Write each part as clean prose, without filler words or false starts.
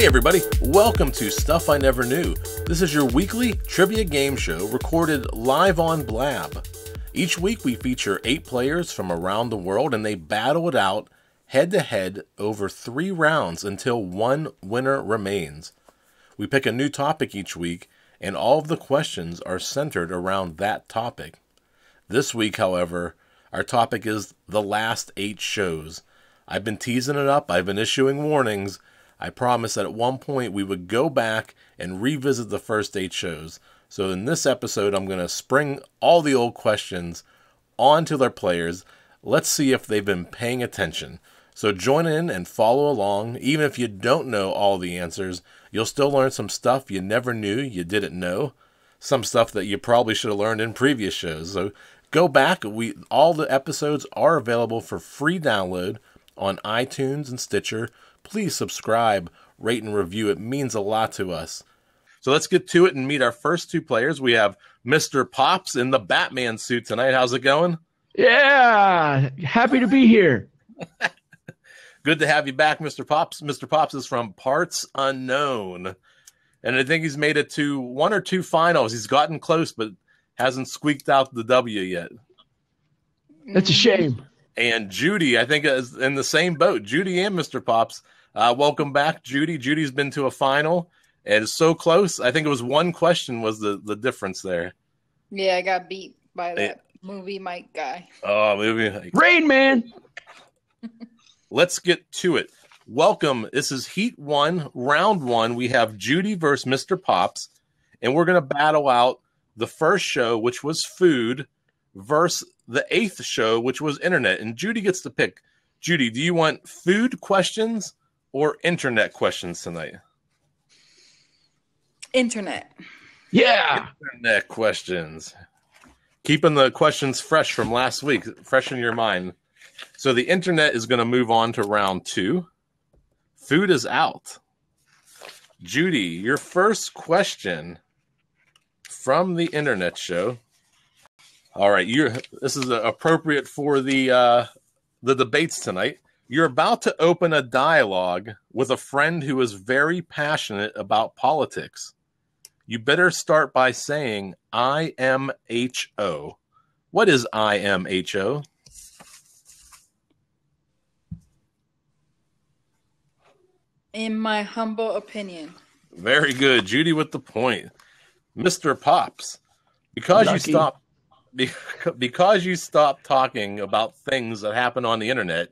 Hey everybody, welcome to Stuff I Never Knew. This is your weekly trivia game show recorded live on Blab. Each week we feature 8 players from around the world and they battle it out head-to-head over 3 rounds until one winner remains. We pick a new topic each week and all of the questions are centered around that topic. This week, however, our topic is the last 8 shows. I've been teasing it up, I've been issuing warnings. I promised that at one point we would go back and revisit the first 8 shows. So in this episode, I'm going to spring all the old questions onto their players. Let's see if they've been paying attention. So join in and follow along. Even if you don't know all the answers, you'll still learn some stuff you never knew you didn't know. Some stuff that you probably should have learned in previous shows. So go back. All the episodes are available for free download on iTunes and Stitcher. Please subscribe, rate, and review. It means a lot to us. So let's get to it and meet our first 2 players. We have Mr. Pops in the Batman suit tonight. How's it going? Yeah, happy to be here. Good to have you back, Mr. Pops. Mr. Pops is from Parts Unknown. And I think he's made it to 1 or 2 finals. He's gotten close, but hasn't squeaked out the W yet. That's a shame. And Judy, I think, is in the same boat. Judy and Mr. Pops. Welcome back, Judy. Judy's been to a final and is so close. I think it was 1 question was the difference there. Yeah, I got beat by that movie Mike guy. Oh, movie. Rain Man. Let's get to it. Welcome. This is Heat 1, Round 1. We have Judy versus Mr. Pops, and we're going to battle out the first show, which was food, versus the 8th show, which was internet. And Judy gets to pick. Judy, do you want food questions or internet questions tonight? Internet. Yeah. Internet questions. Keeping the questions fresh from last week, fresh in your mind. So the internet is going to move on to round 2. Food is out. Judy, your first question from the internet show. All right, this is appropriate for the debates tonight. You're about to open a dialogue with a friend who is very passionate about politics. You better start by saying IMHO. What is IMHO? In my humble opinion. Very good. Judy with the point. Mr. Pops, because you stopped talking about things that happen on the internet,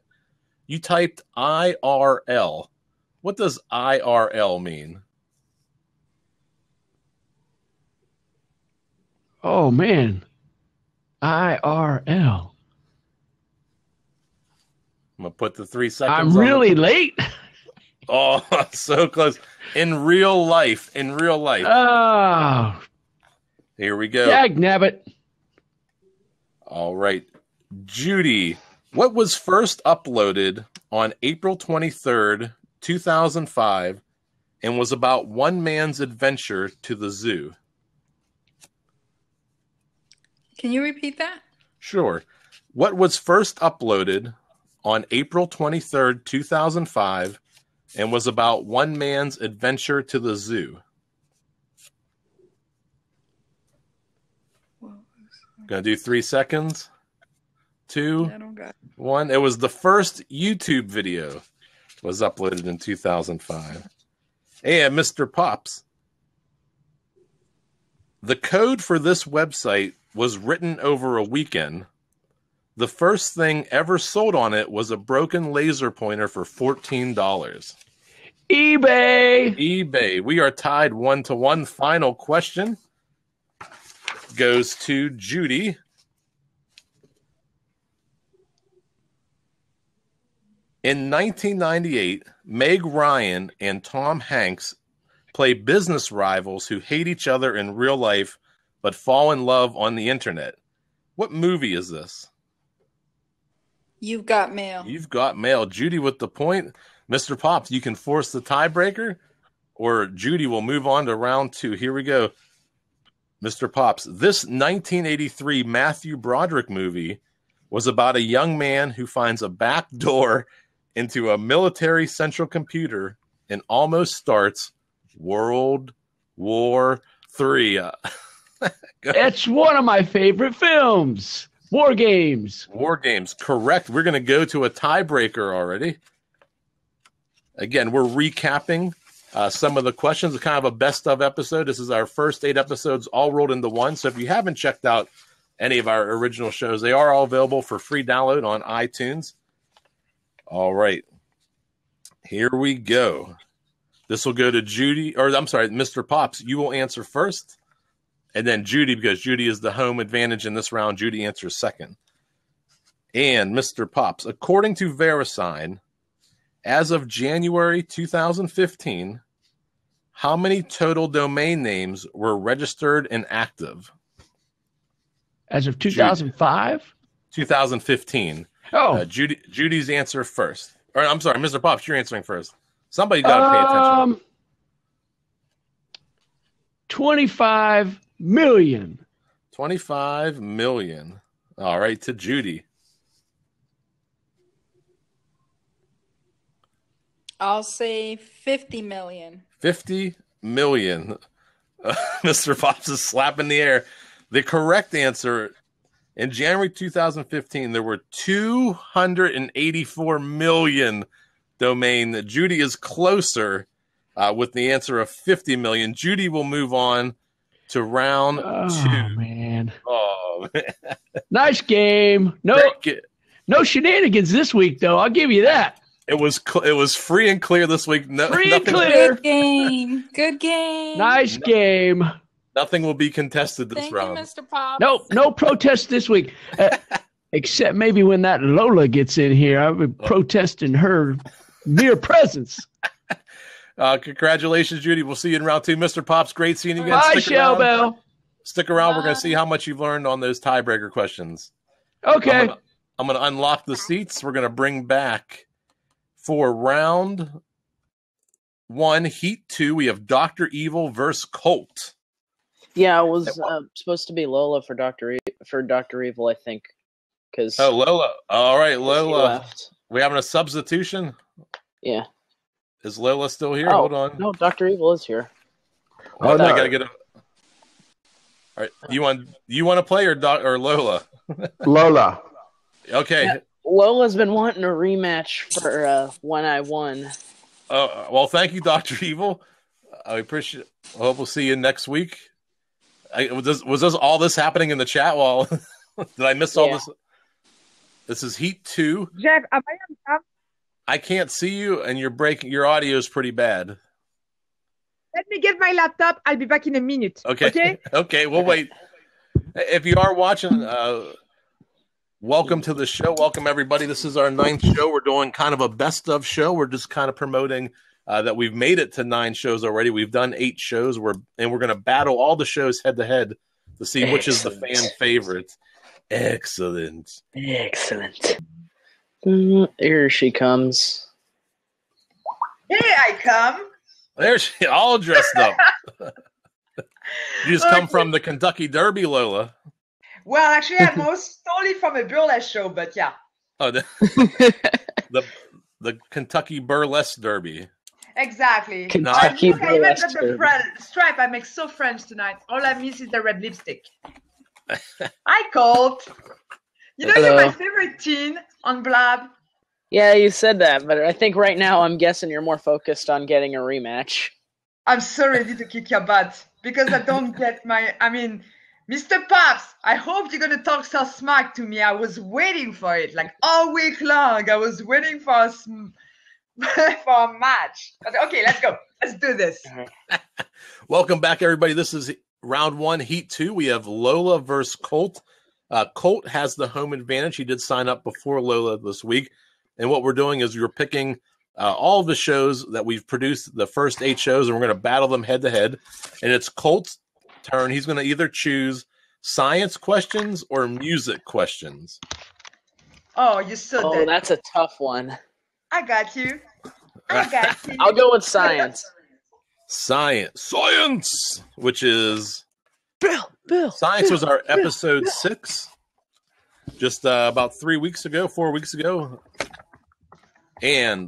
you typed IRL. What does IRL mean? Oh, man. IRL. I'm going to put the 3 seconds I'm really late. Oh, so close. In real life. Oh. Here we go. Dag nabbit. All right. Judy, what was first uploaded on April 23rd, 2005, and was about one man's adventure to the zoo? Can you repeat that? Sure. What was first uploaded on April 23rd, 2005, and was about one man's adventure to the zoo? Gonna do 3 seconds. 2, 1. It was the first YouTube video was uploaded in 2005. And Mr. Pops, the code for this website was written over a weekend. The first thing ever sold on it was a broken laser pointer for $14. eBay. We are tied 1-1. Final question goes to Judy. In 1998, Meg Ryan and Tom Hanks play business rivals who hate each other in real life but fall in love on the internet. What movie is this? You've Got Mail. You've Got Mail. Judy with the point. Mr. Pops, you can force the tiebreaker, or Judy will move on to round 2. Here we go. Mr. Pops, this 1983 Matthew Broderick movie was about a young man who finds a back door into a military central computer and almost starts World War III. It's one of my favorite films. War Games. War Games, correct. We're going to go to a tiebreaker already. Again, we're recapping some of the questions, kind of a best of episode. This is our first 8 episodes all rolled into one. So if you haven't checked out any of our original shows, they are all available for free download on iTunes. All right. Here we go. This will go to Judy, or I'm sorry, Mr. Pops. You will answer first. And then Judy, because Judy is the home advantage in this round, Judy answers second. And Mr. Pops, according to VeriSign, as of January 2015, how many total domain names were registered and active? As of 2005? 2015. Oh. Judy's answer first. Or I'm sorry, Mr. Pops, you're answering first. Somebody got to pay attention. 25 million. 25 million. All right, to Judy. I'll say 50 million. 50 million. Mr. Pops is slapping the air. The correct answer, in January 2015, there were 284 million domain. Judy is closer with the answer of 50 million. Judy will move on to round 2. Man. Oh, man. Nice game. No shenanigans this week, though. I'll give you that. It was free and clear this week. Free and clear. Good game. Good game. Nice game. Nothing will be contested this round. Thank you, Mr. Pops. No protest this week. Except maybe when that Lola gets in here, I would protest in her mere presence. Congratulations, Judy. We'll see you in round 2. Mr. Pops, great seeing you again. Bye, Shellbell. Stick around. Bye. We're going to see how much you've learned on those tiebreaker questions. Okay. I'm going to unlock the seats. We're going to bring back for round 1, Heat 2, we have Dr. Evil versus Colt. Yeah, it was supposed to be Lola for Dr. Evil, I think. Lola. All right, Lola. Left. We having a substitution? Yeah. Is Lola still here? Hold on. No, Dr. Evil is here. Oh, no. I gotta get a. All right, you want to play or Lola? Lola. Okay. Yeah, Lola's been wanting a rematch for when I won. Well, thank you, Dr. Evil. I appreciate it. I hope we'll see you next week. Was this all this happening in the chat while did I miss all this? This is Heat 2. Jeff, am I on top? I can't see you and your audio is pretty bad. Let me get my laptop. I'll be back in a minute. Okay? Okay, we'll wait. If you are watching, welcome to the show. Welcome, everybody. This is our 9th show. We're doing kind of a best of show. We're just kind of promoting that we've made it to 9 shows already. We've done 8 shows. We're going to battle all the shows head to head to see which is the fan favorite. Excellent. Here she comes. Here I come. There she all dressed up. You just come from the Kentucky Derby, Lola. Well, actually, I'm most totally from a burlesque show, but yeah. Oh, the Kentucky Burlesque Derby. Exactly. Kentucky look, I even got Derby. the stripe. I make so French tonight. All I miss is the red lipstick. Hi, Colt. You're my favorite teen on Blab. Yeah, you said that, but I think right now I'm guessing you're more focused on getting a rematch. I'm so ready to kick your butt because I don't get Mr. Pops, I hope you're going to talk so smack to me. I was waiting for it, like all week long. I was waiting for a match. Okay, let's go. Let's do this. Welcome back, everybody. This is round 1, Heat 2. We have Lola versus Colt. Colt has the home advantage. He did sign up before Lola this week. And what we're doing is we're picking all of the shows that we've produced, the first 8 shows, and we're going to battle them head to head. And it's Colt's turn. He's going to either choose science questions or music questions. Oh, you're so dead. That's a tough one. I got you. I'll go with science. Science, which is Bill. Science was our episode 6, just about 4 weeks ago. And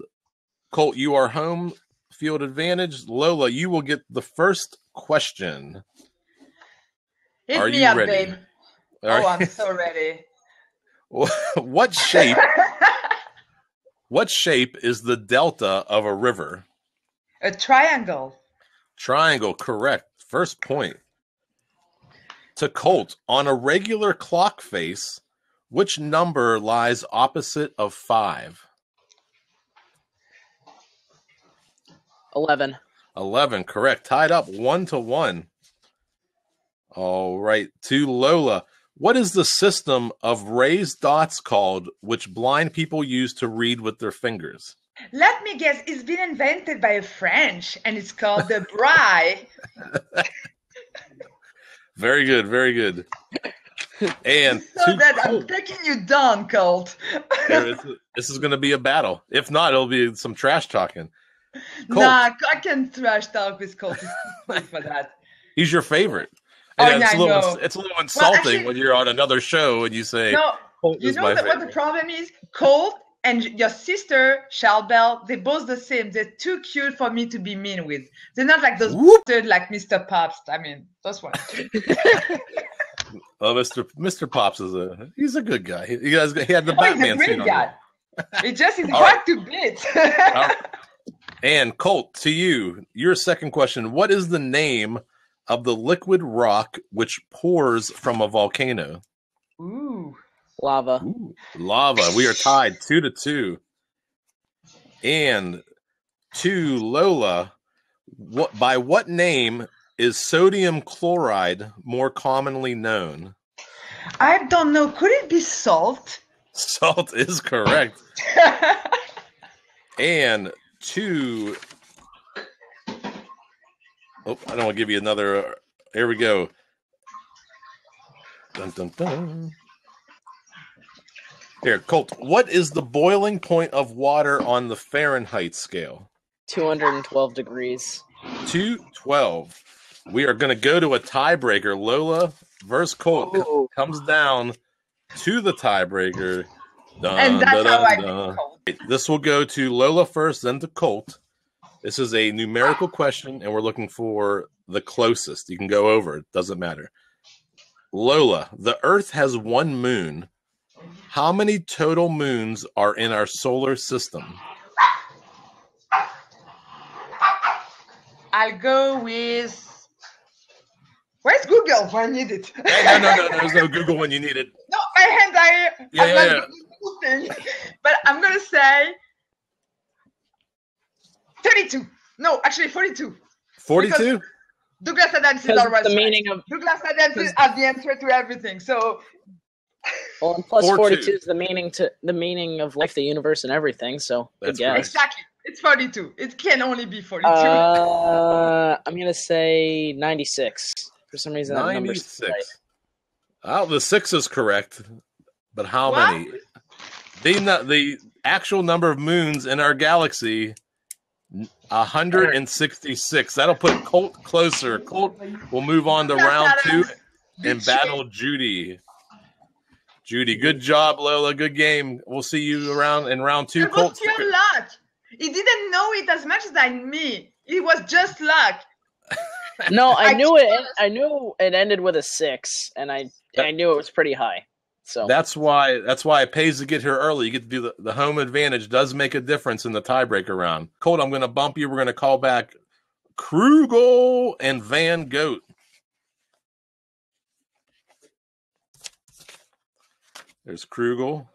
Colt, you are home field advantage. Lola, you will get the first question. Hit Are me you up, ready? babe. Are- Oh, I'm so ready. What shape? What shape is the delta of a river? A triangle. Triangle, correct. First point. To Colt, on a regular clock face, which number lies opposite of 5? 11. 11, correct. Tied up 1-1. All right. To Lola, what is the system of raised dots called which blind people use to read with their fingers? Let me guess. It's been invented by a French, and it's called the braille. Very good, very good. And So to that I'm Colt, taking you down, Colt. this is going to be a battle. If not, it'll be some trash talking. Colt. Nah, I can trash talk with Colt. He's too cool for that. He's your favorite. Oh, And yeah, it's, I a little, know. it's a little insulting actually- when you're on another show and you say, No, Colt you is know my what the favorite. problem is? Colt and your sister, Bell, they're both the same. They're too cute for me to be mean with. They're not like those Whoop. bastards like Mr. Pabst. I mean, those ones. Oh, Mr. Pops he's a good guy. He had the Oh, he's a Batman great suit on. guy. It just is All hard right. to beat. All right. And Colt, to you, your second question. What is the name of the liquid rock which pours from a volcano? Ooh. Lava. Ooh, lava. We are tied 2-2. And to Lola, by what name is sodium chloride more commonly known? I don't know. Could it be salt? Salt is correct. And to... Oh, I don't want to give you another... Here we go. Dun, dun, dun. Here, Colt, what is the boiling point of water on the Fahrenheit scale? 212 degrees. 212. We are going to go to a tiebreaker. Lola versus Colt Ooh. comes down to the tiebreaker. Dun, And that's dun, how I dun. beat Colt. This will go to Lola first, then to Colt. This is a numerical question, and we're looking for the closest. You can go over. It doesn't matter. Lola, the Earth has one moon. How many total moons are in our solar system? I'll go with... Where's Google when I need it? Hey, no. There's no Google when you need it. No, my hands are... Yeah, I'm yeah, not yeah. doing anything. But I'm going to say... 32. No, actually 42. 42? Douglas Adams is Because always the right. meaning of Douglas Adams has the answer to everything. So well, and plus 4-2. 42 is the meaning of life, the universe, and everything. So That's good guess. correct. exactly, it's 42. It can only be 42. I'm gonna say 96. For some reason, that number's 96. right. Oh, the 6 is correct. But how What? many? The actual number of moons in our galaxy, 166. That'll put Colt closer. Colt will move on to round 2 and battle Judy. Judy, good job, Lola. Good game. We'll see you around in round 2. It was pure luck. He didn't know it as much as me. It was just luck. No, I I knew it. just- I knew it ended with a 6, and I knew it was pretty high. So That's why it pays to get here early. You get to do the home advantage does make a difference in the tiebreaker round. Colt, I'm going to bump you. We're going to call back Krugel and Van Goat. There's Krugel.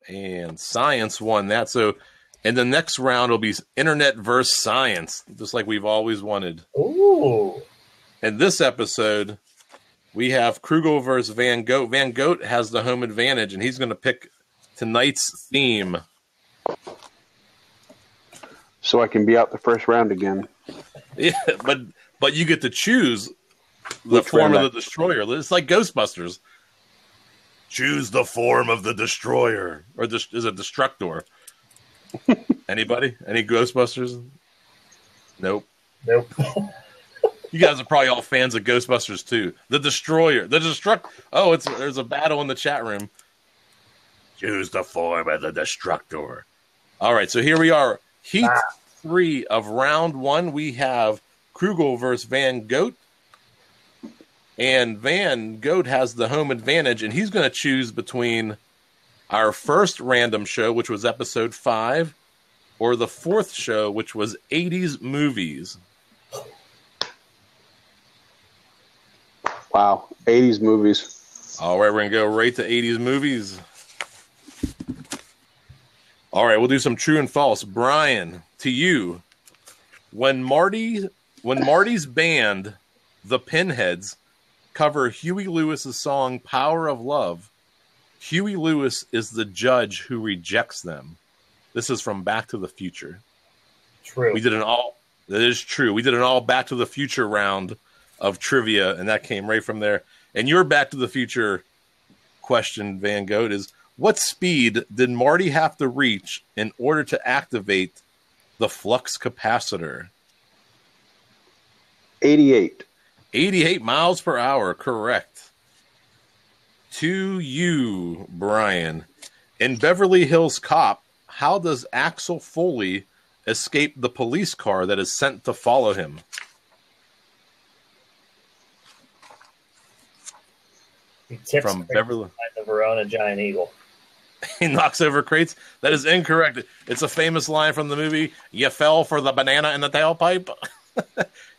And Science won that. So in the next round will be Internet versus Science, just like we've always wanted. Ooh. In this episode, we have Krugel versus Van Goat. Van Goat has the home advantage, and he's going to pick tonight's theme. So I can be out the first round again. Yeah, but you get to choose the Which form round of the destroyer. It's like Ghostbusters. Choose the form of the destroyer, or is it Destructor? Anybody? Any Ghostbusters? Nope. Nope. You guys are probably all fans of Ghostbusters too. The Destroyer, the Destruct. Oh, there's a battle in the chat room. Choose the form of the Destructor. All right, so here we are. Heat 3 of round 1, we have Krugel versus Van Goat. And Van Goat has the home advantage, and he's going to choose between our first random show, which was episode 5, or the fourth show, which was 80s movies. Wow, 80s movies. All right, we're going to go right to 80s movies. All right, we'll do some true and false. Brian, to you. When Marty's band, the Pinheads, cover Huey Lewis's song Power of Love, Huey Lewis is the judge who rejects them. This is from Back to the Future. True. That is true. We did an all Back to the Future round of trivia, and that came right from there. And your Back to the Future question, Van Goat, is what speed did Marty have to reach in order to activate the flux capacitor? 88. 88 miles per hour, correct. To you, Brian. In Beverly Hills Cop, how does Axel Foley escape the police car that is sent to follow him? He tips From Beverly, the Verona Giant Eagle. he knocks over crates. That is incorrect. It's a famous line from the movie. You fell for the banana in the tailpipe.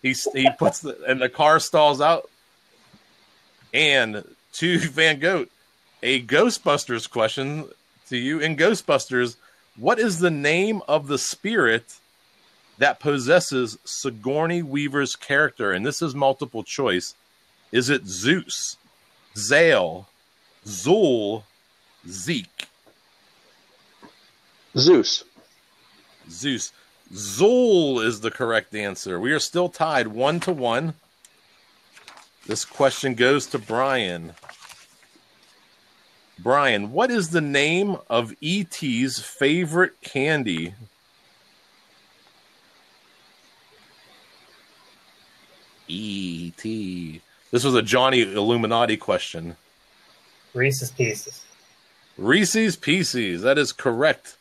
he puts and the car stalls out. And to Van Goat, a Ghostbusters question to you. In Ghostbusters, what is the name of the spirit that possesses Sigourney Weaver's character? And this is multiple choice. Is it Zeus, Zale, Zul, Zeke? Zeus. Zeus. Zul is the correct answer. We are still tied 1-1. This question goes to Brian. Brian, what is the name of E.T.'s favorite candy? E.T. This was a Johnny Illuminati question. Reese's Pieces. Reese's Pieces. That is correct.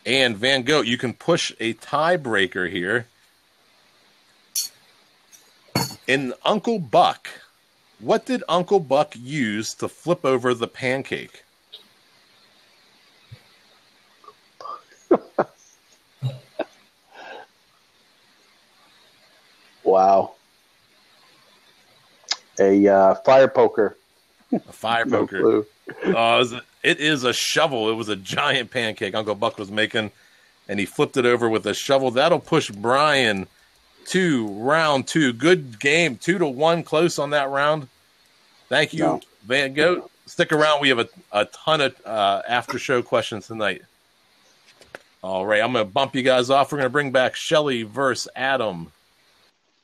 And Van Goat, you can push a tiebreaker here. In Uncle Buck, what did Uncle Buck use to flip over the pancake? Wow. A fire poker. A fire No poker. clue. It is a shovel. It was a giant pancake Uncle Buck was making, and he flipped it over with a shovel. That'll push Brian to round 2. Good game. 2-1, close on that round. Thank you, No. Van Goat. Stick around. We have a ton of after-show questions tonight. All right, I'm going to bump you guys off. We're going to bring back Shelly versus Adam.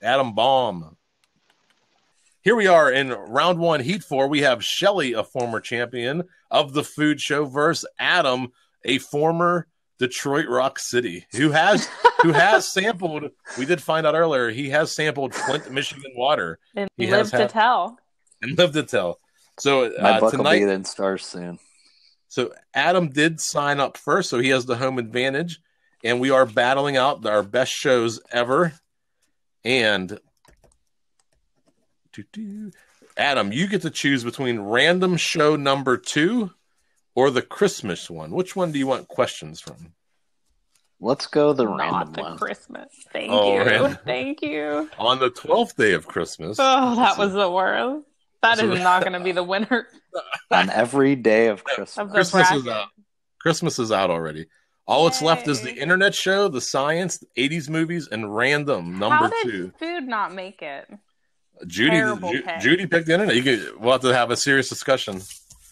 Adam Baum. Here we are in round 1, heat 4. We have Shelly, a former champion of the food show, versus Adam, a former Detroit Rock City, who has sampled. We did find out earlier he has sampled Flint, Michigan water. And He lived to tell. And lived to tell. So My buck will tonight, be in stars soon. so Adam did sign up first, so he has the home advantage, and we are battling out our best shows ever. And Adam, you get to choose between random show number 2 or the Christmas one. Which one do you want questions from? Let's go the Not random the one. Christmas. Thank Oh, you. random. Thank you. On the 12th day of Christmas. Oh, that was the worst. That So- is not going to be the winner On every day of Christmas. of the Christmas bracket. is out. Christmas is out already. All that's left is the Yay. internet show, the science, the 80s movies, and random How number did 2. food not make it? Judy, Terrible pick. Judy picked the internet. We'll have to have a serious discussion.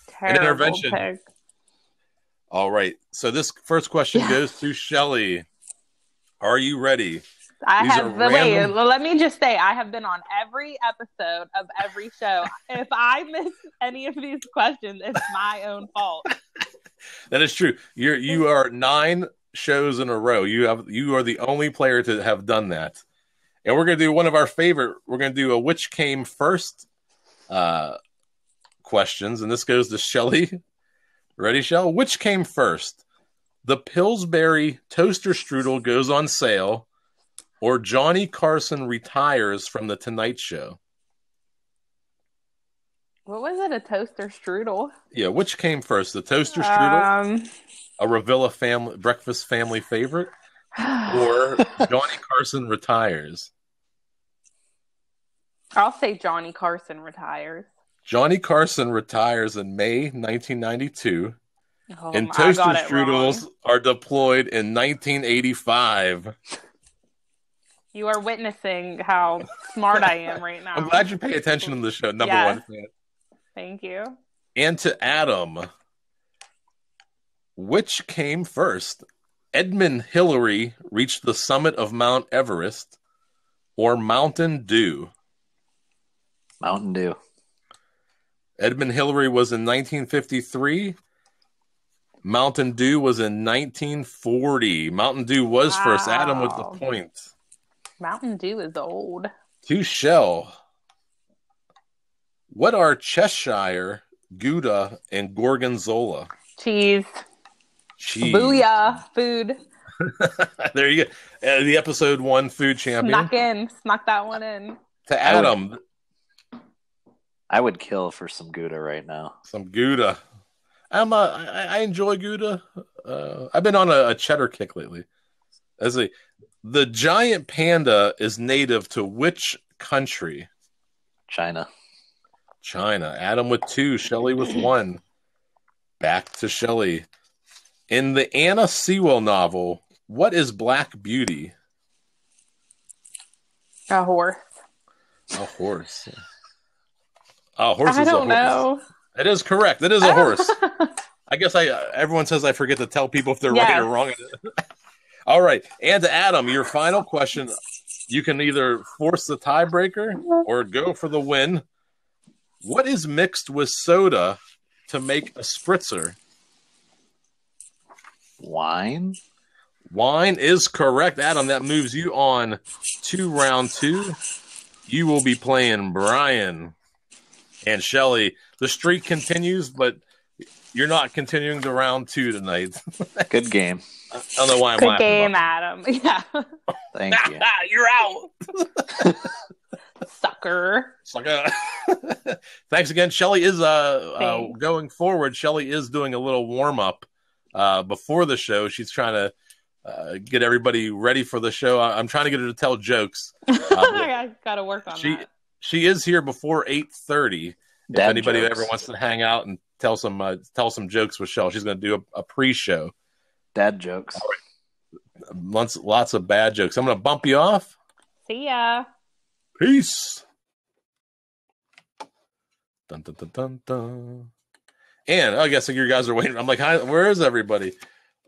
Terrible intervention. pick. All right. So this first question goes to Shelly. Are you ready? I These have are wait, random- let me just say I have been on every episode of every show. If I miss any of these questions, it's my own fault. That is true. You are 9 shows in a row. You are the only player to have done that. And we're going to do one of our favorite. We're going to do a which came first questions, and this goes to Shelly. Ready, Shell? Which came first, The Pillsbury toaster strudel goes on sale, or Johnny Carson retires from the Tonight Show. What was it? A toaster strudel? Yeah, which came first, the toaster strudel, a Revilla breakfast family favorite, or Johnny Carson retires? I'll say Johnny Carson retires. Johnny Carson retires in May 1992, and I toaster got it strudels wrong. are deployed in 1985. You are witnessing how smart I am right now. I'm glad you pay attention to the show, number one fan. Thank you. And to Adam, which came first? Edmund Hillary reached the summit of Mount Everest, or Mountain Dew? Mountain Dew. Edmund Hillary was in 1953. Mountain Dew was in 1940. Mountain Dew was first. Adam with the point. Mountain Dew is old. To Shell. What are Cheshire, Gouda, and Gorgonzola? Cheese. Booyah. Food. There you go. The episode 1 food champion. Snuck that one in. To Adam. I would kill for some Gouda right now. Some Gouda. I enjoy Gouda. I've been on a cheddar kick lately. The giant panda is native to which country? China. Adam with 2, Shelley with 1. Back to Shelley. In the Anna Sewell novel, what is Black Beauty? A horse. A horse. Oh, horse I is a don't horse. know. It is correct. It is a horse. I guess everyone says I forget to tell people if they're right or wrong. All right. And to Adam, your final question. You can either force the tiebreaker or go for the win. What is mixed with soda to make a spritzer? Wine? Wine is correct, Adam. That moves you on to round 2. You will be playing Brian and Shelley. The streak continues, but you're not continuing to round 2 tonight. Good game. I don't know why I'm Good laughing. game, Adam. Yeah. Thank you. You're out. Sucker. Thanks again. Shelley is going forward. Shelley is doing a little warm up before the show. She's trying to get everybody ready for the show. I'm trying to get her to tell jokes. I got to work on that. She is here before 8:30. If anybody ever wants to hang out and tell some jokes with Shell, she's going to do a pre-show. Dad jokes. All right. Lots of bad jokes. I'm going to bump you off. See ya. Peace. Dun, dun, dun, dun, dun. And I guess you guys are waiting. I'm like, hi, where is everybody?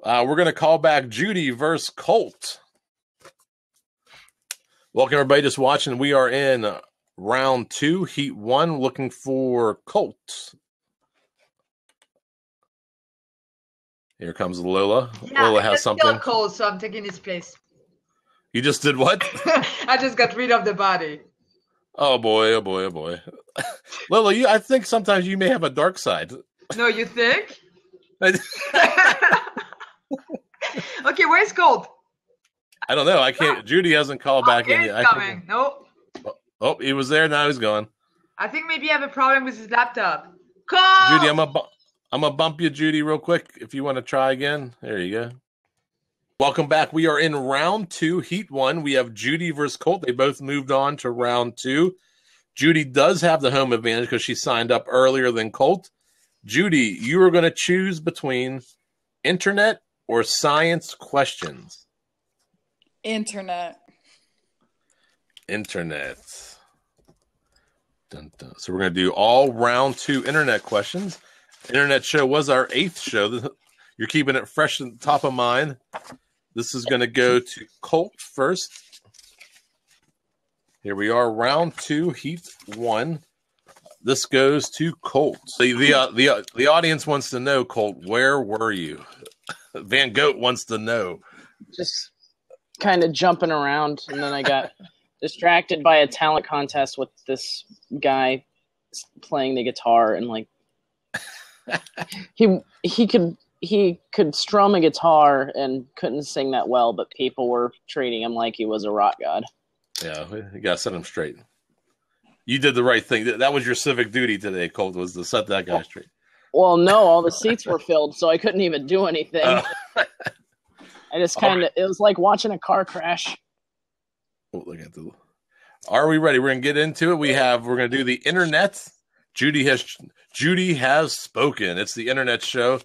We're going to call back Judy versus Colt. Welcome, everybody just watching. We are in round 2, heat 1, looking for Colt. Here comes Lola. Yeah, Lola has something. Colt, so I'm taking his place. You just did what? I just got rid of the body. Oh boy, oh boy, oh boy. Lola, I think sometimes you may have a dark side. No, you think? Okay, where's Colt? I don't know. I can't. Judy hasn't called back in yet. He's coming. No. Oh, he was there. Now he's gone. I think maybe I have a problem with his laptop. Colt! Judy, I'm gonna bump you, Judy, real quick. If you want to try again, there you go. Welcome back. We are in round 2, heat 1. We have Judy versus Colt. They both moved on to round 2. Judy does have the home advantage because she signed up earlier than Colt. Judy, you are going to choose between internet or science questions. Internet. Dun, dun. So we're going to do all round 2 internet questions. Internet show was our 8th show. You're keeping it fresh and top of mind. This is going to go to Colt first. Here we are, round 2, heat 1. This goes to Colt. The audience wants to know, Colt, where were you? Van Goat wants to know. Just kind of jumping around, and then I got distracted by a talent contest with this guy playing the guitar, and like he could he could strum a guitar and couldn't sing that well, but people were treating him like he was a rock god. Yeah, you gotta set him straight. You did the right thing. That was your civic duty today, Colt, was to set that guy straight. Well, no, all the seats were filled, so I couldn't even do anything. I just it was like watching a car crash. Oh, look at the. Are we ready? We're gonna get into it. We're gonna do the internet. Judy has spoken. It's the internet show.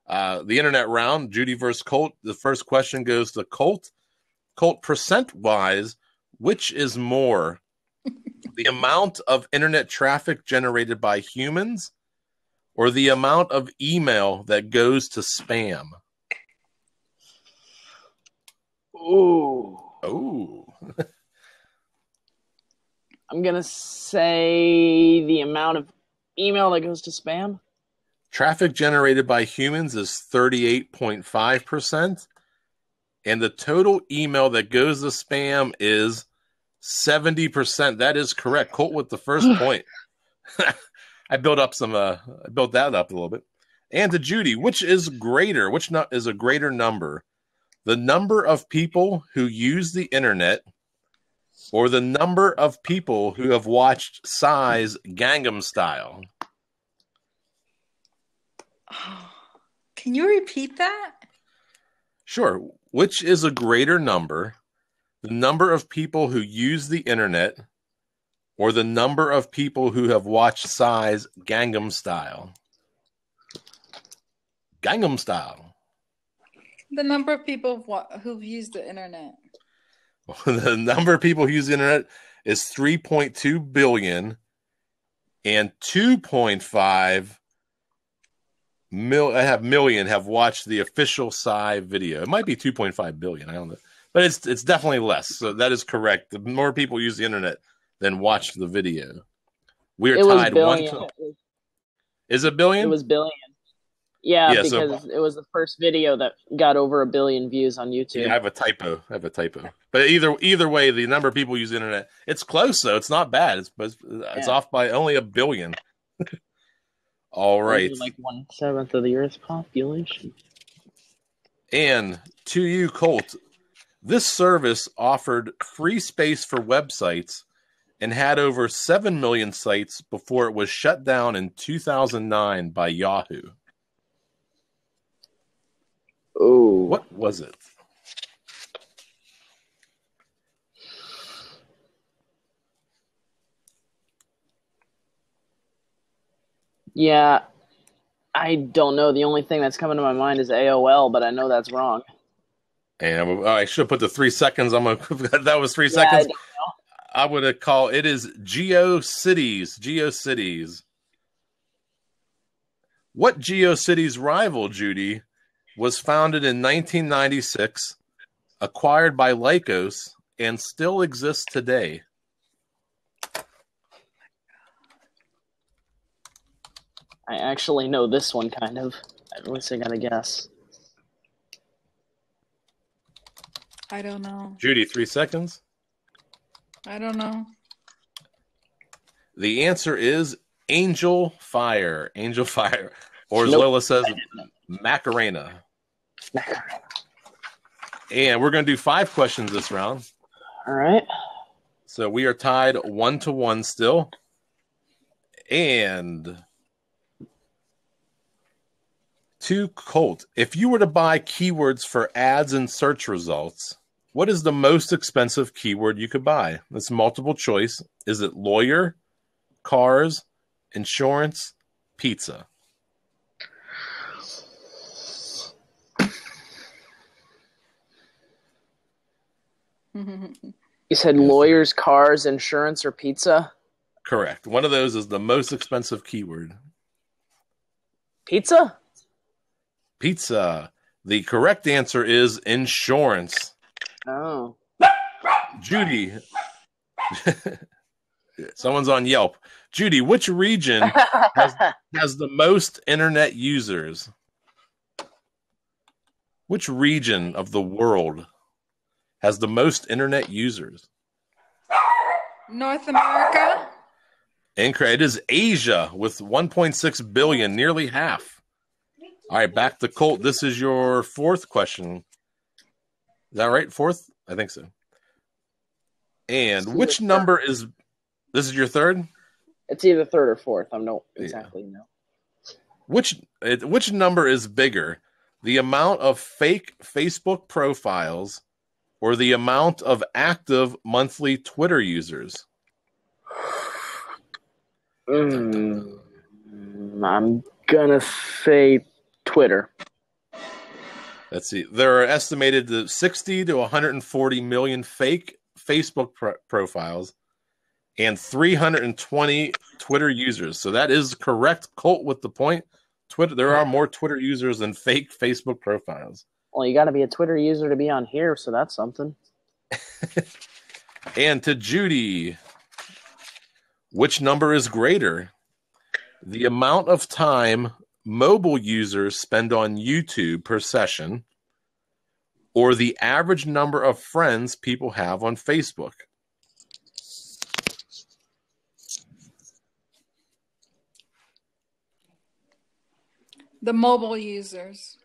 The internet round, Judy versus Colt. The first question goes to Colt. Colt, percent-wise, which is more? The amount of internet traffic generated by humans or the amount of email that goes to spam? Ooh. I'm going to say the amount of email that goes to spam. Traffic generated by humans is 38.5%, and the total email that goes to spam is 70%. That is correct. Colt with the first point. I built that up a little bit. And to Judy, which is greater? Which is a greater number? The number of people who use the internet or the number of people who have watched Psy's Gangnam Style? Can you repeat that? Sure. Which is a greater number? The number of people who use the internet or the number of people who have watched Psy's Gangnam Style? Gangnam Style. The number of people who've used the internet. The number of people who use the internet is 3.2 billion, and 2.5 million have watched the official Psy video. It might be 2.5 billion. I don't know. But it's definitely less. So that is correct. The more people use the internet than watch the video. We're tied 1. Is it billion? It was billion. Yeah, because it was the first video that got over 1 billion views on YouTube. Yeah, I have a typo. But either way, the number of people use the internet. It's close though. It's not bad. It's off by only 1 billion. All right. Like 1/7 of the Earth's population. And to you, Colt, this service offered free space for websites and had over 7 million sites before it was shut down in 2009 by Yahoo. Oh, what was it? Yeah, I don't know. The only thing that's coming to my mind is AOL, but I know that's wrong. And I should have put the 3 seconds. That was 3 seconds. I would have called it is GeoCities. GeoCities. What GeoCities rival, Judy, was founded in 1996, acquired by Lycos, and still exists today? I actually know this one kind of. At least I got to guess. I don't know. Judy, 3 seconds. I don't know. The answer is Angel Fire. Angel Fire. Or as Lola says, Macarena. And we're going to do 5 questions this round. All right. So we are tied 1-1 still. And to Colt, if you were to buy keywords for ads and search results, what is the most expensive keyword you could buy? It's multiple choice. Is it lawyer, cars, insurance, pizza? You said lawyers, cars, insurance, or pizza? Correct. One of those is the most expensive keyword. Pizza? Pizza. The correct answer is insurance. Oh. Judy. Someone's on Yelp. Judy, which region has the most internet users? Which region of the world has the most internet users? North America? Incorrect. It is Asia with 1.6 billion, nearly half. All right, back to Colt. This is your fourth question. Is that right? Fourth? I think so. And which number is... This is your third? It's either third or fourth. I don't exactly know. Which number is bigger? The amount of fake Facebook profiles or the amount of active monthly Twitter users? I'm gonna say Twitter. Let's see. There are estimated 60 to 140 million fake Facebook profiles and 320 Twitter users. So that is correct. Colt with the point. Twitter. There are more Twitter users than fake Facebook profiles. Well, you got to be a Twitter user to be on here, so that's something. And to Judy, which number is greater? The amount of time mobile users spend on YouTube per session or the average number of friends people have on Facebook? The mobile users.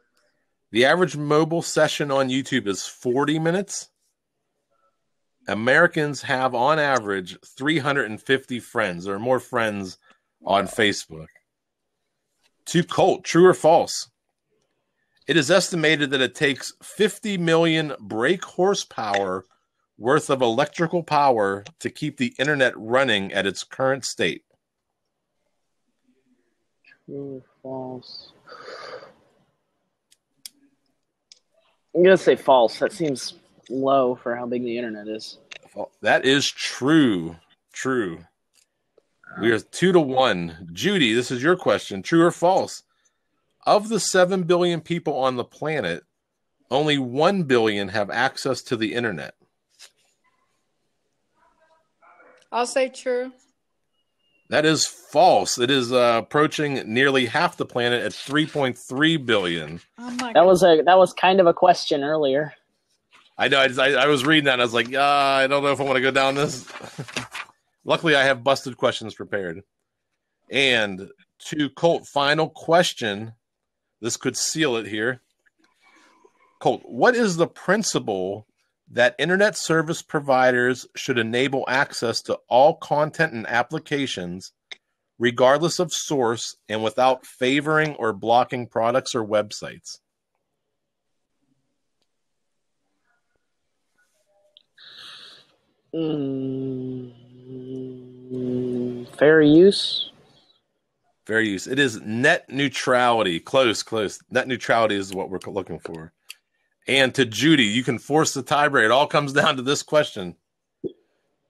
The average mobile session on YouTube is 40 minutes. Americans have, on average, 350 friends or more friends on Facebook. To Colt, true or false? It is estimated that it takes 50 million brake horsepower worth of electrical power to keep the internet running at its current state. True or false? I'm going to say false. That seems low for how big the internet is. That is true. True. We are 2-1. Judy, this is your question. True or false? Of the 7 billion people on the planet, only 1 billion have access to the internet. I'll say true. That is false. It is approaching nearly half the planet at 3.3 billion. Oh my That was kind of a question earlier. I know. I was reading that and I was like, I don't know if I want to go down this. Luckily, I have busted questions prepared. And to Colt, final question. This could seal it here. Colt, what is the principle that internet service providers should enable access to all content and applications, regardless of source and without favoring or blocking products or websites? Fair use. Fair use. It is net neutrality. Close. Net neutrality is what we're looking for. And to Judy, you can force the tiebreaker. It all comes down to this question.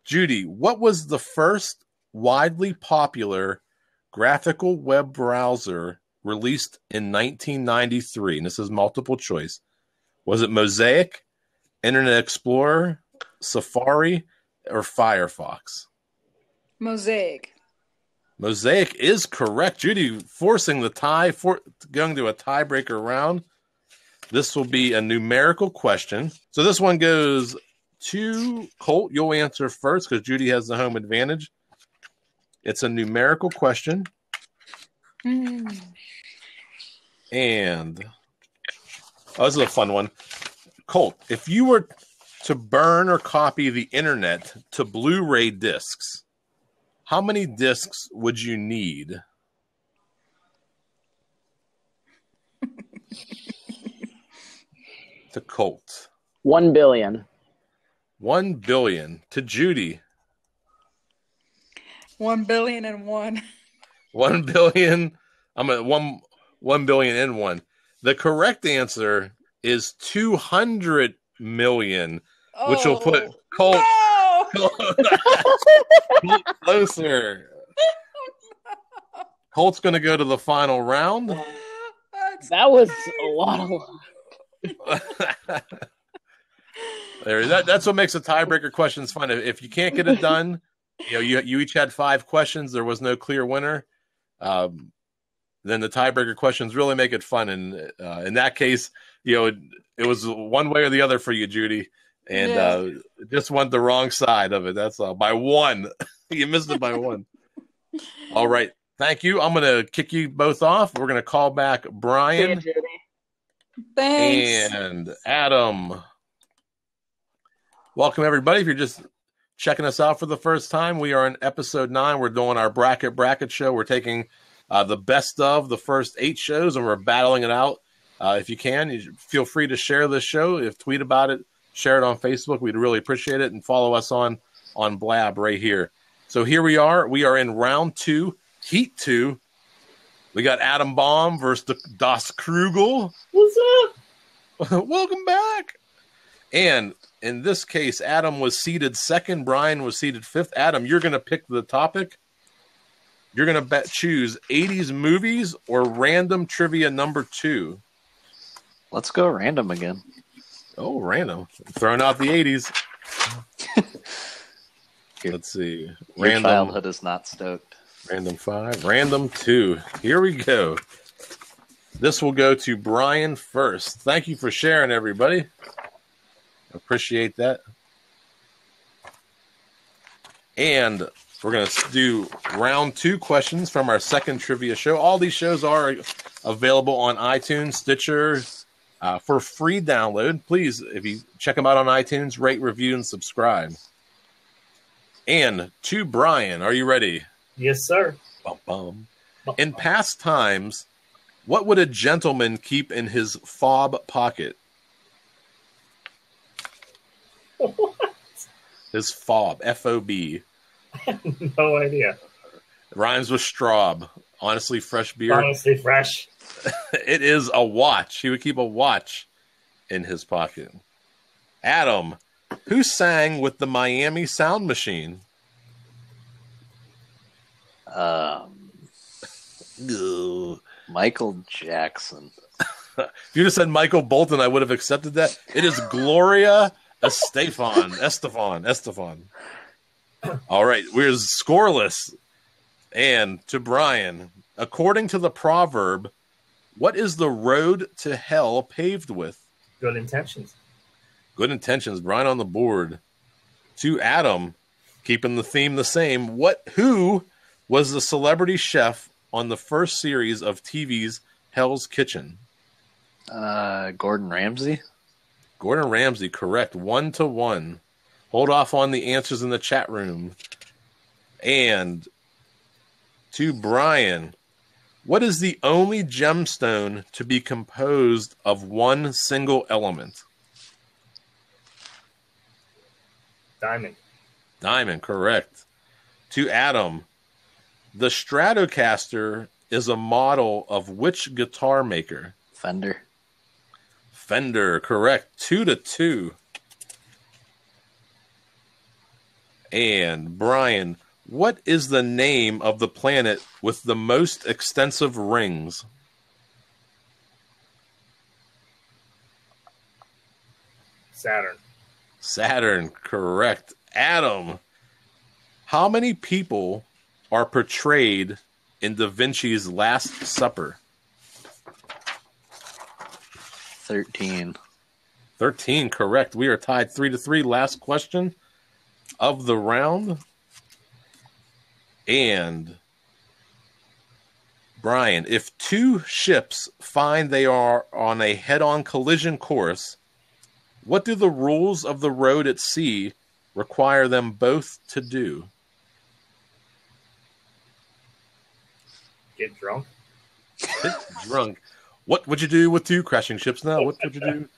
Judy, what was the first widely popular graphical web browser released in 1993? And this is multiple choice. Was it Mosaic, Internet Explorer, Safari, or Firefox? Mosaic. Mosaic is correct. Judy forcing the tie, going to a tiebreaker round. This will be a numerical question. So this one goes to Colt. You'll answer first because Judy has the home advantage. It's a numerical question. And this is a fun one. Colt, if you were to burn or copy the internet to Blu-ray discs, how many discs would you need? To Colt. 1 billion. 1 billion. To Judy. 1 billion and one. 1 billion. I'm at 1 billion and one. The correct answer is 200 million, which will put Colt, Colt closer. Colt's going to go to the final round. That was a lot of... That's what makes the tiebreaker questions fun. If you can't get it done, you each had 5 questions. There was no clear winner. Then the tiebreaker questions really make it fun. And in that case, it was one way or the other for you, Judy, and just went the wrong side of it. That's all by 1. You missed it by 1. All right. Thank you. I'm going to kick you both off. We're going to call back Brian Thanks. and Adam. Welcome, everybody. If you're just checking us out for the first time, we are in episode 9. We're doing our bracket show. We're taking the best of the first 8 shows, and we're battling it out. If you can, you feel free to share this show. If tweet about it, share it on Facebook. We'd really appreciate it. And follow us on Blab right here. So here we are. We are in round 2, heat 2. We got Adam Baum versus Das Krugel. What's up? Welcome back. And in this case, Adam was seated 2nd. Brian was seated 5th. Adam, you're going to pick the topic. You're going to choose 80s movies or random trivia number 2. Let's go random again. Oh, random. Throwing out the 80s. Let's see. Your childhood is not stoked. Random 5. Random 2. Here we go. This will go to Brian first. Thank you for sharing, everybody. Appreciate that. And we're going to do round 2 questions from our 2nd trivia show. All these shows are available on iTunes, Stitcher, for free download. Please, if you check them out on iTunes, rate, review, and subscribe. And to Brian, are you ready? Yes, sir. Bum, bum. In past times, what would a gentleman keep in his fob pocket? What? His fob, F-O-B. No idea. Rhymes with straub. Honestly, fresh beer. Honestly, fresh. It is a watch. He would keep a watch in his pocket. Adam, who sang with the Miami Sound Machine? Michael Jackson. If you just said Michael Bolton, I would have accepted that. It is Gloria Estefan. All right, we're scoreless. And to Brian, according to the proverb, what is the road to hell paved with? Good intentions. Good intentions. Brian on the board. To Adam, keeping the theme the same, who was the celebrity chef on the first series of TV's Hell's Kitchen? Gordon Ramsay. Gordon Ramsay, correct. 1-1. Hold off on the answers in the chat room. And to Brian, what is the only gemstone to be composed of one single element? Diamond. Diamond, correct. To Adam, the Stratocaster is a model of which guitar maker? Fender. Fender, correct. 2-2. And Brian, what is the name of the planet with the most extensive rings? Saturn. Saturn, correct. Adam, how many people are portrayed in Da Vinci's Last Supper? 13. 13, correct. We are tied 3-3. Last question of the round. And Brian, if 2 ships find they are on a head-on collision course, what do the rules of the road at sea require them both to do? Get drunk. Get drunk. What would you do with 2 crashing ships now? What would you do?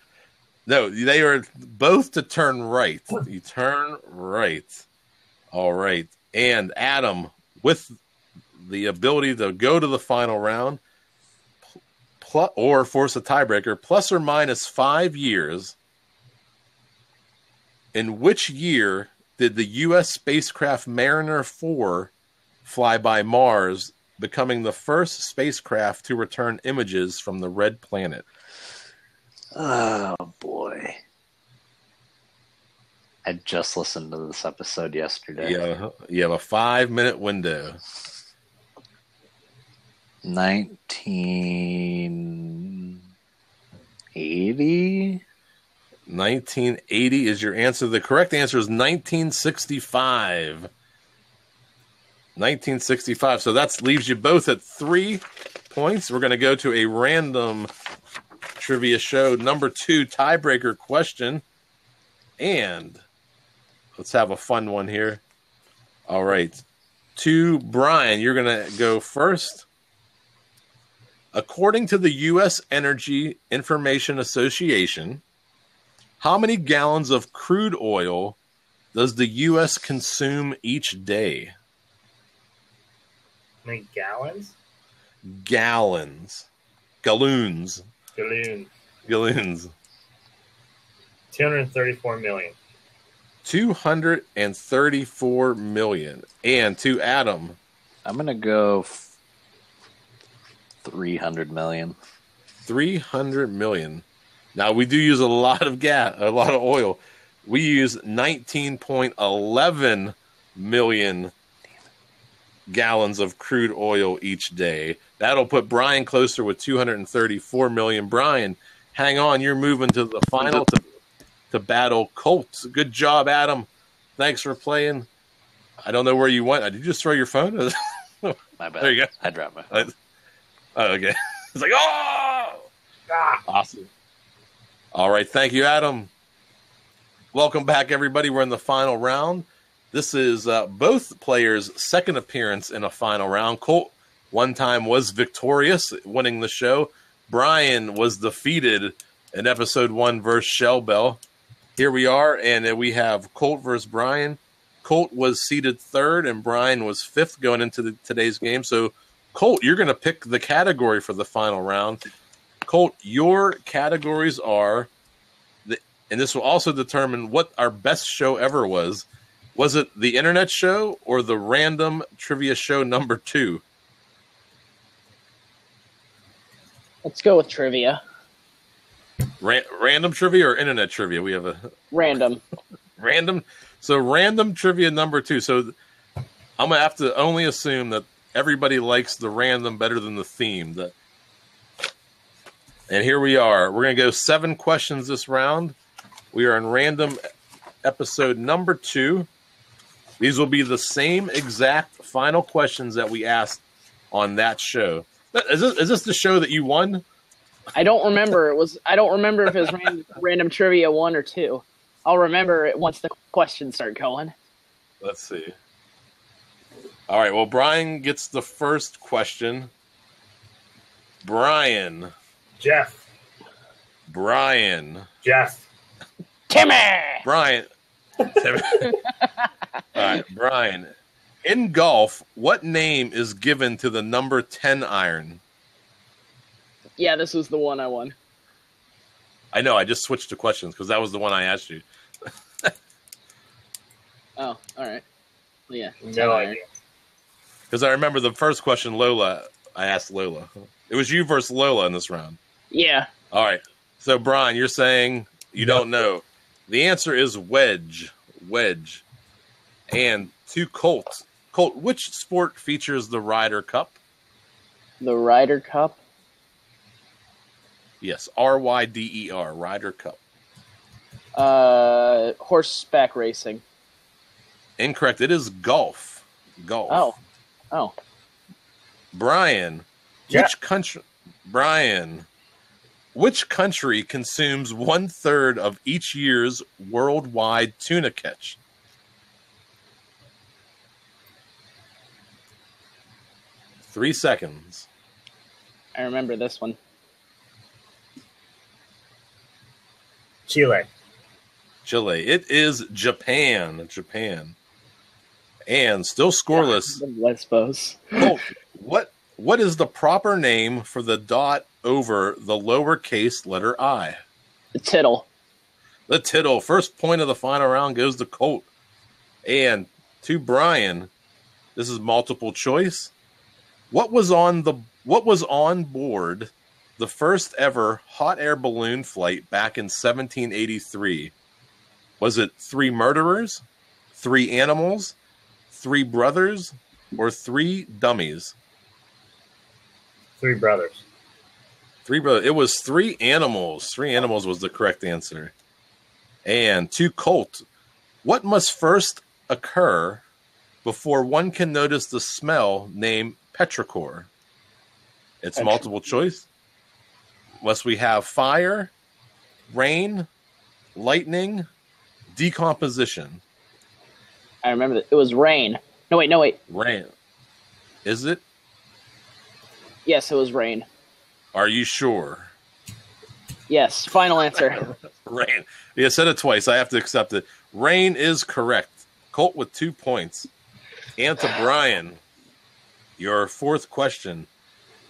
No, they are both to turn right. You turn right. All right. And Adam, with the ability to go to the final round, or force a tiebreaker, plus or minus 5 years, in which year did the U.S. spacecraft Mariner 4 fly by Mars, becoming the first spacecraft to return images from the red planet? Oh, boy. I just listened to this episode yesterday. Yeah, you have a 5-minute window. 1980? 1980 is your answer. The correct answer is 1965. 1965. So that leaves you both at 3 points. We're going to go to a random trivia show number 2 tiebreaker question. And let's have a fun one here. All right. To Brian, you're going to go first. According to the U.S. Energy Information Association, how many gallons of crude oil does the U.S. consume each day? How many gallons? Gallons. Galloons. Galloon. Galloons. 234 million. 234 million. And to Adam. I'm going to go 300 million. 300 million. Now, we do use a lot of gas, a lot of oil. We use 19.11 million gallons of crude oil each day. That'll put Brian closer with 234 million. Brian, hang on. You're moving to the final to battle Colts. Good job, Adam. Thanks for playing. I don't know where you went. Did you just throw your phone? My bad. There you go. I dropped my phone. Oh, okay. It's like, oh! Awesome. All right. Thank you, Adam. Welcome back, everybody. We're in the final round. This is both players' second appearance in a final round. Colt one time was victorious, winning the show. Brian was defeated in episode 1 versus Shell Bell. Here we are, and we have Colt versus Brian. Colt was seeded 3rd, and Brian was 5th going into today's game. So, Colt, you're going to pick the category for the final round. Colt, your categories are, and this will also determine what our best show ever was. Was it the internet show or the random trivia show number 2? Let's go with trivia. Random trivia or internet trivia? We have a Random. random. So random trivia number 2. So I'm gonna have to only assume that everybody likes the random better than the theme. And here we are. We're gonna go 7 questions this round. We are in random episode number 2. These will be the same exact final questions that we asked on that show. Is this the show that you won? I don't remember. I don't remember if it was random trivia 1 or 2. I'll remember it once the questions start going. Let's see. All right. Well, Brian gets the first question. Brian. Jeff. Brian. Jeff. Timmy. Brian. Timmy. All right, Brian. In golf, what name is given to the number 10 iron? Yeah, this was the one I won. I know. I just switched to questions because that was the one I asked you. Oh, all right. Well, yeah. No idea. Because I remember the first question, Lola, I asked Lola. It was you versus Lola in this round. Yeah. All right. So, Brian, you're saying you don't know. The answer is wedge. Wedge. And to Colt. Colt, which sport features the Ryder Cup? The Ryder Cup? Yes, R-Y-D-E-R, Ryder Cup. Horseback racing. Incorrect. It is golf. Golf. Oh. Brian, Yeah. which country consumes 1/3 of each year's worldwide tuna catch? Three seconds. I remember this one. Chile. Chile. It is Japan. Japan. And still scoreless. I suppose. Colt, what is the proper name for the dot over the lowercase letter I? The tittle. The tittle. First point of the final round goes to Colt. And to Brian, this is multiple choice. What was on board the first ever hot air balloon flight back in 1783? Was it 3 murderers, 3 animals, 3 brothers, or 3 dummies? 3 brothers. 3 brothers. It was 3 animals. 3 animals was the correct answer. And to Colt, what must first occur before one can notice the smell, name petrichor. It's multiple choice. Must we have fire, rain, lightning, decomposition? I remember that. It was rain. No, wait. Rain. Is it? Yes, it was rain. Are you sure? Yes, final answer. Rain. Yeah, said it twice. I have to accept it. Rain is correct. Colt with 2 points. And to Brian, your fourth question.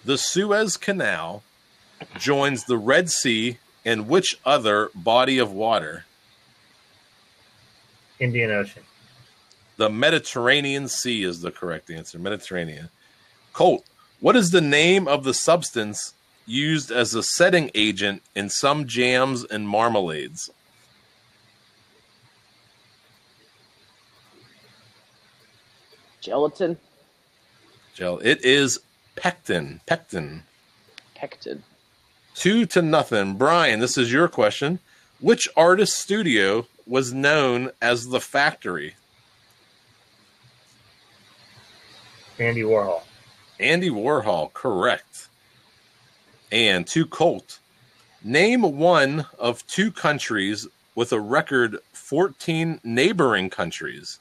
The Suez Canal joins the Red Sea and which other body of water? Indian Ocean. The Mediterranean Sea is the correct answer. Mediterranean. Colt, what is the name of the substance used as a setting agent in some jams and marmalades? Gelatin. It is pectin. Pectin. 2-0. Brian, this is your question. Which artist studio was known as The Factory? Andy Warhol. Andy Warhol, correct. And to Colt, name one of 2 countries with a record 14 neighboring countries.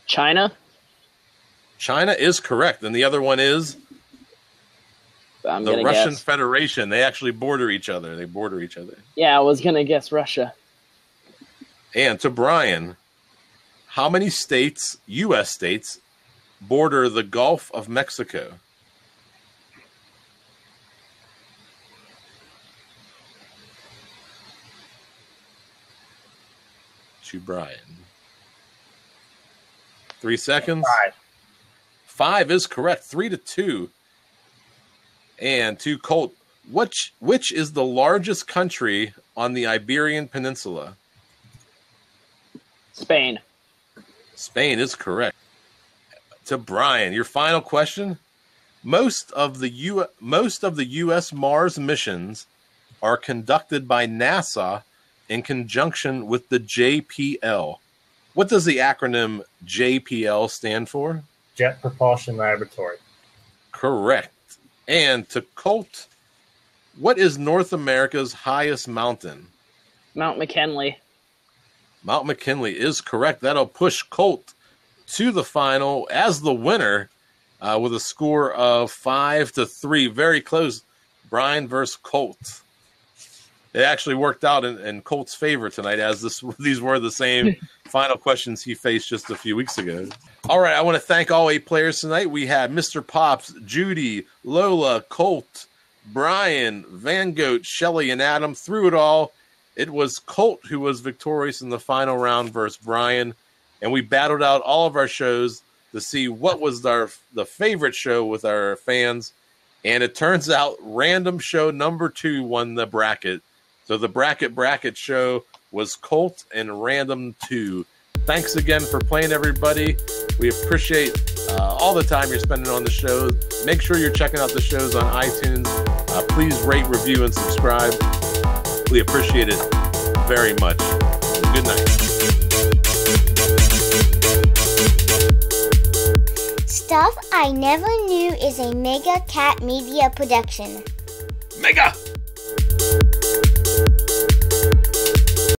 China. China is correct, and the other one is the Russian Federation. They actually border each other. Yeah, I was gonna guess Russia. And to Brian, how many states, U.S. states, border the Gulf of Mexico? To Brian. 3 seconds. 5 is correct. 3-2. And to Colt, which is the largest country on the Iberian Peninsula? Spain. Spain is correct. To Brian, your final question. Most of the U.S. Mars missions are conducted by NASA in conjunction with the JPL. What does the acronym JPL stand for? Jet Propulsion Laboratory. Correct. And to Colt, what is North America's highest mountain? Mount McKinley. Mount McKinley is correct. That'll push Colt to the final as the winner with a score of 5-3. Very close. Brian versus Colt. It actually worked out in Colt's favor tonight, as these were the same final questions he faced just a few weeks ago. All right, I want to thank all 8 players tonight. We had Mr. Pops, Judy, Lola, Colt, Brian, Van Goat, Shelly, and Adam. Through it all, it was Colt who was victorious in the final round versus Brian, and we battled out all of our shows to see what was the favorite show with our fans, and it turns out random show number 2 won the bracket. So the bracket show was Colt and Random 2. Thanks again for playing, everybody. We appreciate all the time you're spending on the show. Make sure you're checking out the shows on iTunes. Please rate, review, and subscribe. We appreciate it very much. Good night. Stuff I Never Knew is a Mega Cat Media production. Mega!